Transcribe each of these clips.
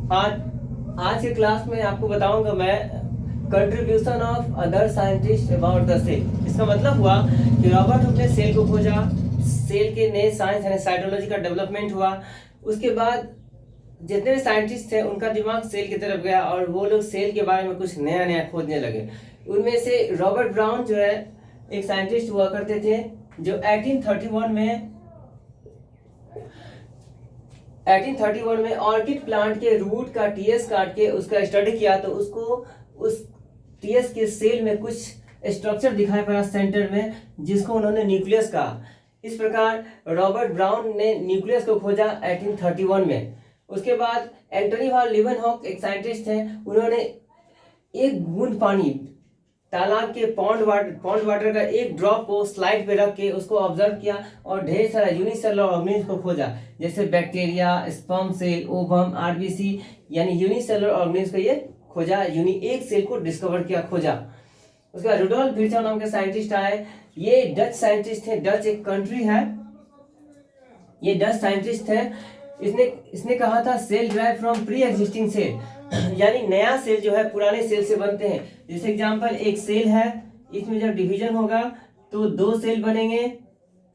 आज आज के क्लास में आपको बताऊंगा मैं contribution of other scientist about the cell. इसका मतलब हुआ कि रॉबर्ट हुक ने सेल को खोजा, सेल के नए साइंस यानी साइटोलॉजी का डेवलपमेंट हुआ। उसके बाद जितने भी साइंटिस्ट थे उनका दिमाग सेल की तरफ गया और वो लोग सेल के बारे में कुछ नया नया खोजने लगे। उनमें से रॉबर्ट ब्राउन जो है एक साइंटिस्ट हुआ करते थे जो 1831 में ऑर्किड प्लांट के रूट का टीएस काट के उसका स्टडी किया तो उसको उस टीएस के सेल में कुछ स्ट्रक्चर दिखाई पड़ा सेंटर में, जिसको उन्होंने न्यूक्लियस कहा। इस प्रकार रॉबर्ट ब्राउन ने न्यूक्लियस को खोजा 1831 में। उसके बाद एंटनी वॉन लीeuwenhoek एक साइंटिस्ट थे, उन्होंने एक बूंद पानी तालाब के पॉन्ड वाटर का एक ड्रॉप को स्लाइड पे रख के उसको ऑब्जर्व किया और ढेर सारा यूनिसेलुलर ऑर्गेनिज्म को खोजा, जैसे bacteria, sperm cell, ovum, RBC, यानी यूनिसेलुलर ऑर्गेनिज्म को ये खोजा, एक सेल को डिस्कवर किया, खोजा। उसके बाद रुडोल्फ विर्चो नाम के साइंटिस्ट आए। ये डच साइंटिस्ट थे, डच एक कंट्री है, ये डच साइंटिस्ट थे। इसने कहा था cell drive from pre existing cell, यानी नया सेल जो है पुराने सेल से बनते हैं। जैसे एग्जांपल एक सेल है, इसमें जब डिवीजन होगा तो 2 सेल बनेंगे,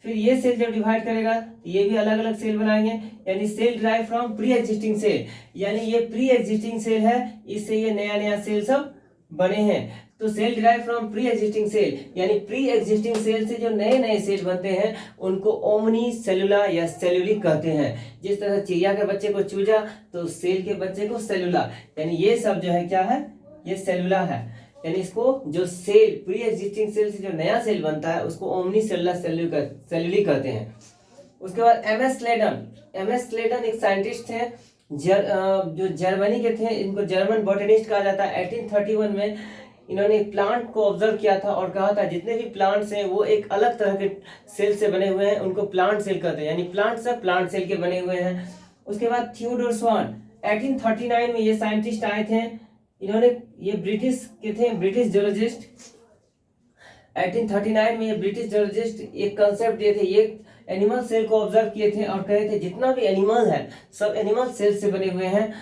फिर ये सेल जब डिवाइड करेगा तो ये भी अलग अलग सेल बनाएंगे, यानी cell drive from pre existing cell, यानी ये प्री एग्जिस्टिंग सेल है, इससे ये नया नया सेल सब बने हैं। तो cell derive from pre existing cell, यानी प्री एग्जिस्टिंग सेल से जो नए नए सेल बनते हैं उनको ओमनी सेलुला या सेल्यूलिक कहते हैं। जिस तरह चिड़िया के बच्चे को चूजा तो सेल के बच्चे को सेलुला, यानी ये सब जो है क्या है, ये सेलुला है। यानी इसको जो सेल प्री एग्जिस्टिंग सेल से जो नया सेल बनता है उसको ओमनी सेलुला सेल्यूलिक कहते हैं। उसके बाद एमएस स्लेटन एक साइंटिस्ट थे जो जर्मनी के थे, इनको जर्मन बॉटनिस्ट कहा जाता है। 1831 में इन्होंने प्लांट को ऑब्जर्व किया था और कहा था जितने भी प्लांट्स हैं वो एक अलग तरह के सेल से बने हुए हैं, उनको प्लांट सेल कहते हैं, यानी प्लांट सब प्लांट सेल के बने हुए हैं। उसके बाद थियोडोर स्वान 1839 में ये साइंटिस्ट आए थे। इन्होंने ये ब्रिटिश के थे, ब्रिटिश जियोलॉजिस्ट। 1839 में ये ब्रिटिश जियोलॉजिस्ट एक कंसेप्ट दिए थे, ये एनिमल सेल को ऑब्जर्व किए थे और कहे थे जितना भी एनिमल है सब एनिमल सेल से बने हुए हैं।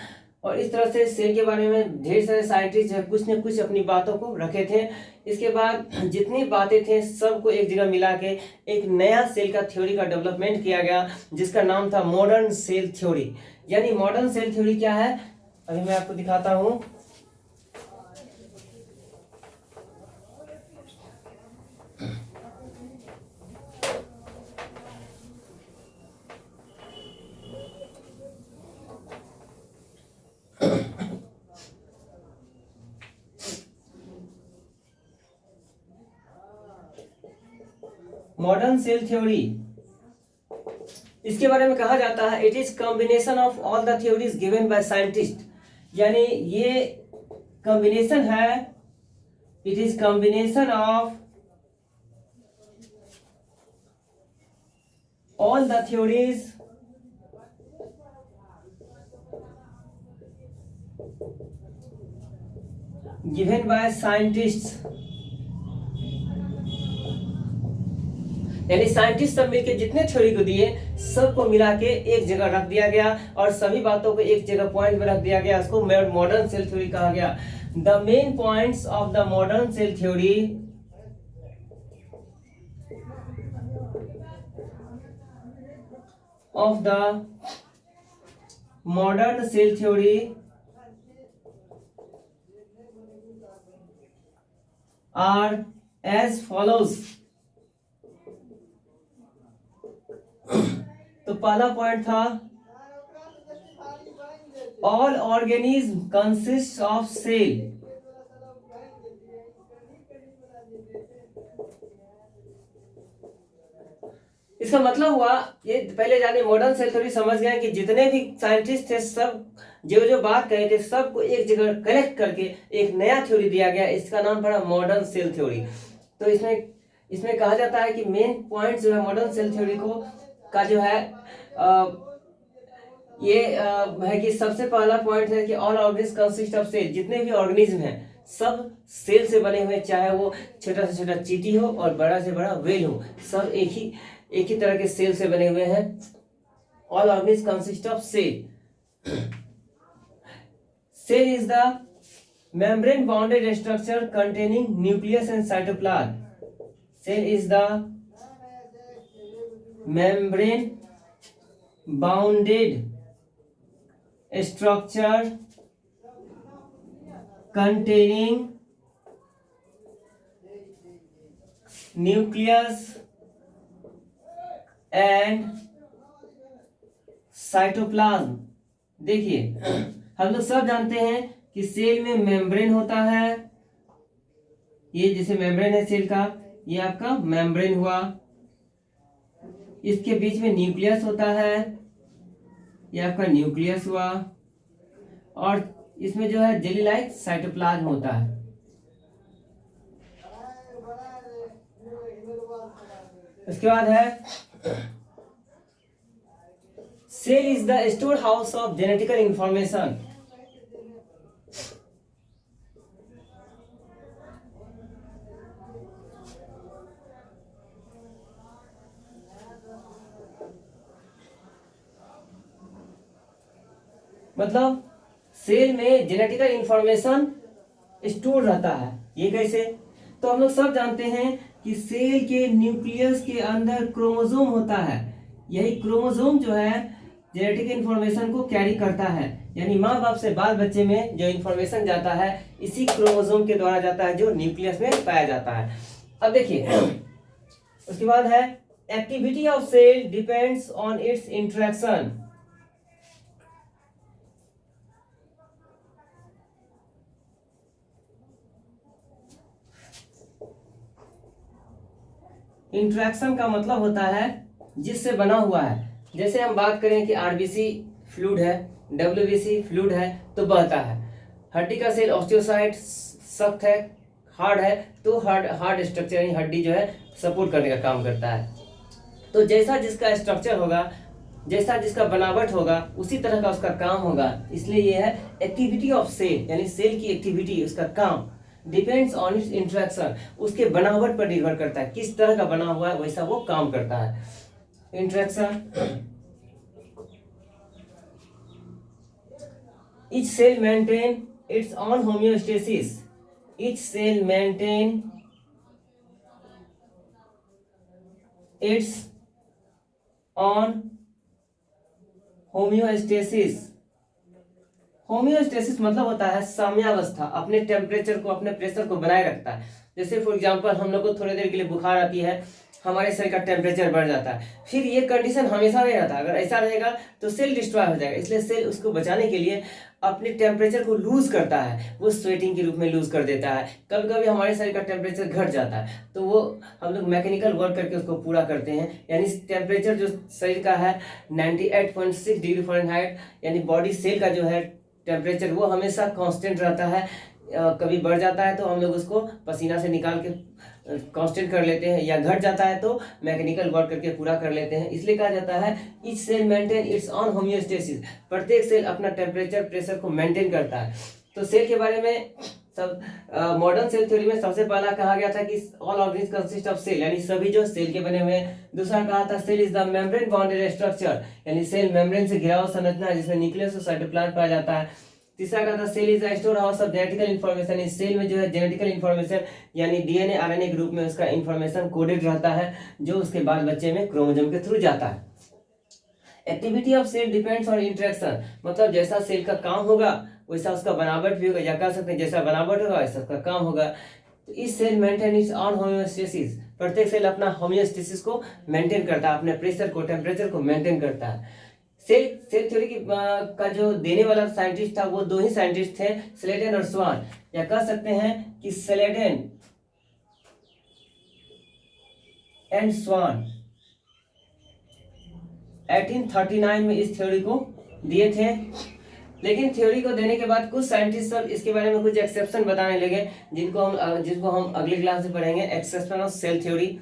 और इस तरह से सेल के बारे में ढेर सारे साइंटिस्ट है कुछ न कुछ अपनी बातों को रखे थे। इसके बाद जितनी बातें थे सबको एक जगह मिला के एक नया सेल का थ्योरी का डेवलपमेंट किया गया, जिसका नाम था मॉडर्न सेल थ्योरी। यानी मॉडर्न सेल थ्योरी क्या है, अभी मैं आपको दिखाता हूँ। मॉडर्न सेल थ्योरी, इसके बारे में कहा जाता है it is combination of all the theories given by scientist, यानी ये कॉम्बिनेशन है, it is combination of all the theories given by scientist, यानी साइंटिस्ट सब मिलकर जितने थ्योरी को दिए सबको मिला के एक जगह रख दिया गया और सभी बातों को एक जगह पॉइंट में रख दिया गया, उसको मॉडर्न सेल थ्योरी कहा गया। The main points of the modern cell theory are as follows। तो पहला पॉइंट था all organism consist of cell. इसका मतलब हुआ, ये पहले जाने मॉडर्न सेल थ्योरी समझ गए कि जितने भी साइंटिस्ट थे सब जो बात कहे थे सबको एक जगह कलेक्ट करके एक नया थ्योरी दिया गया, इसका नाम पड़ा मॉडर्न सेल थ्योरी। तो इसमें कहा जाता है कि मेन पॉइंट जो है मॉडर्न सेल थ्योरी का जो है ये है कि सबसे पहला पॉइंट है कि all organism consist of cell, जितने भी ऑर्गेनिज्म हैं सब सेल से बने हुए, चाहे वो छोटा से छोटा चींटी हो और बड़ा से बड़ा व्हेल हो, सब एक ही तरह के सेल से बने हुए हैं। All organism consist of cell. Cell is the membrane bounded structure containing nucleus and cytoplasm. Cell is the membrane bounded structure containing nucleus and cytoplasm. देखिए हम लोग सब जानते हैं कि सेल में मेम्ब्रेन होता है, ये जैसे मेम्ब्रेन है सेल का, ये आपका मेम्ब्रेन हुआ, इसके बीच में न्यूक्लियस होता है, ये आपका न्यूक्लियस हुआ, और इसमें जो है जेली लाइक साइटोप्लाज्म होता है। उसके बाद है cell is the storehouse of genetical information. मतलब सेल में जेनेटिकल इंफॉर्मेशन स्टोर रहता है। ये कैसे? तो हम लोग सब जानते हैं कि सेल के न्यूक्लियस के अंदर क्रोमोसोम होता है। यही क्रोमोसोम जो है जेनेटिक इंफॉर्मेशन को कैरी करता है, यानी माँ बाप से बाल बच्चे में जो इंफॉर्मेशन जाता है इसी क्रोमोसोम के द्वारा जाता है, जो न्यूक्लियस में पाया जाता है। अब देखिए उसके बाद है activity of cell depends on its interaction. Interaction का मतलब होता है जिससे बना हुआ है। जैसे हम बात करें कि आरबीसी फ्लूइड है, डब्ल्यूबीसी फ्लूइड है तो बहता है। हड्डी का सेल ऑस्टियोसाइट सख्त है, हार्ड है, तो हार्ड स्ट्रक्चर यानी हड्डी जो है सपोर्ट करने का काम करता है। तो जैसा जिसका स्ट्रक्चर होगा, जैसा जिसका बनावट होगा, उसी तरह का उसका काम होगा। इसलिए यह है एक्टिविटी ऑफ सेल, यानी सेल की एक्टिविटी, उसका काम डिपेंड्स ऑन इट्स इंट्रैक्शन, उसके बनावट पर निर्भर करता है, किस तरह का बना हुआ है वैसा वो काम करता है। Interaction each cell maintain its own homeostasis, each cell maintain its own homeostasis. Homeostasis मतलब होता है साम्यावस्था, अपने टेम्परेचर को, अपने प्रेशर को बनाए रखता है। जैसे फॉर एग्जांपल हम लोग को थोड़ी देर के लिए बुखार आती है, हमारे शरीर का टेम्परेचर बढ़ जाता है, फिर ये कंडीशन हमेशा नहीं रहता। अगर ऐसा रहेगा तो सेल डिस्ट्रॉय हो जाएगा। इसलिए सेल उसको बचाने के लिए अपने टेम्परेचर को लूज करता है, वो स्वेटिंग के रूप में लूज कर देता है। कभी कभी हमारे शरीर का टेम्परेचर घट जाता है तो वो हम लोग मैकेनिकल वर्क करके उसको पूरा करते हैं। यानी टेम्परेचर जो शरीर का है 98.6 डिग्री फ़ारेनहाइट, यानी बॉडी सेल का जो है टेम्परेचर वो हमेशा कांस्टेंट रहता है। कभी बढ़ जाता है तो हम लोग उसको पसीना से निकाल के कांस्टेंट कर लेते हैं, या घट जाता है तो मैकेनिकल वर्क करके पूरा कर लेते हैं। इसलिए कहा जाता है each cell maintain its own homeostasis, प्रत्येक सेल अपना टेम्परेचर प्रेशर को मेंटेन करता है। तो सेल के बारे में सब मॉडर्न सेल थ्योरी में सबसे पहला कहा गया था कि all organism consist of cell, यानी सभी जो सेल के बने हुए हैं। दूसरा कहा था cell is the membrane bounded structure, यानी सेल मेम्ब्रेन से घिरा हुआ संरचना है जिसमें न्यूक्लियस और साइटोप्लाज्म पाया जाता है। तीसरा कहा था cell is the storehouse of genetical information, इस सेल में जो है जेनेटिकल इंफॉर्मेशन यानी डीएनए आरएनए के रूप में उसका इंफॉर्मेशन कोडेड रहता है, जो उसके बाद बच्चे में क्रोमोसोम के थ्रू जाता है। Activity of cell depends on interaction, मतलब जैसा सेल का काम होगा वैसा उसका बनावट भी होगा, या कह सकते हैं जैसा बनावट होगा वैसा उसका काम होगा। तो इस cell maintain its own homeostasis, प्रत्येक सेल अपना होम्योस्टेसिस को मेंटेन करता है, अपने प्रेशर को, टेम्परेचर को मेंटेन करता है। सेल थ्योरी का जो देने वाला साइंटिस्ट था वो दो ही साइंटिस्ट थे, स्लेडन और स्वान, या कह सकते हैं कि स्लेडन एंड स्वान 1839 में इस थ्योरी को दिए थे। लेकिन थ्योरी को देने के बाद कुछ साइंटिस्ट सब इसके बारे में कुछ एक्सेप्शन बताने लगे, जिनको हम अगले क्लास में पढ़ेंगे, एक्सेप्शन ऑफ सेल थ्योरी।